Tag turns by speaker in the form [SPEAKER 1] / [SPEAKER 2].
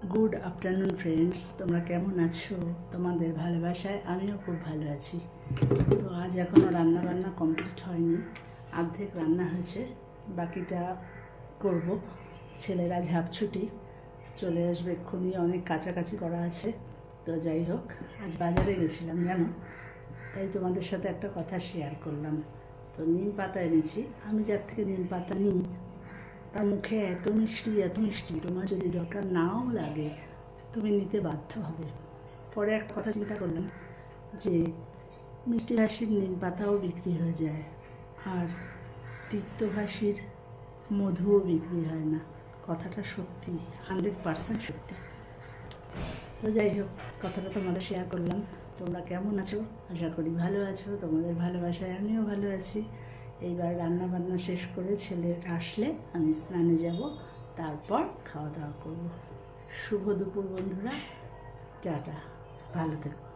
[SPEAKER 1] Good afternoon friends, তোমরা কেমন আছো? তোমাদের ভালোবাসায় আমিও খুব ভালো আছি। তো আজ এখনও রান্না বান্না কমপ্লিট হয়নি, অর্ধেক রান্না হয়েছে, বাকিটা করব। ছেলেরা ঝাপ ছুটি চলে আসবে এক্ষুনি, অনেক কাছাকাছি করা আছে। তো যাই হোক, আজ বাজারে গেছিলাম জানো, তাই তোমাদের সাথে একটা কথা শেয়ার করলাম। তো নিম পাতা এনেছি, আমি যার থেকে নিম পাতা নিই তার মুখে এত মিষ্টি এত মিষ্টি, তোমার যদি দরকার নাও লাগে তুমি নিতে বাধ্য হবে। পরে একটা কথা চিন্তা করলাম যে মিষ্টিভাষীর নিম পাতাও বিক্রি হয়ে যায়, আর তিক্তভাষীর মধুও বিক্রি হয় না। কথাটা সত্যি, 100% সত্যি। তো যাই হোক, কথাটা তোমাদের শেয়ার করলাম। তোমরা কেমন আছো? আশা করি ভালো আছো। তোমাদের ভালোবাসায় আমিও ভালো আছি। এইবার রান্না বান্না শেষ করে ছেলে আসলে আমি স্নানে যাব, তারপর খাওয়া দাওয়া করব। শুভ দুপুর বন্ধুরা, টাটা, ভালো থেকো।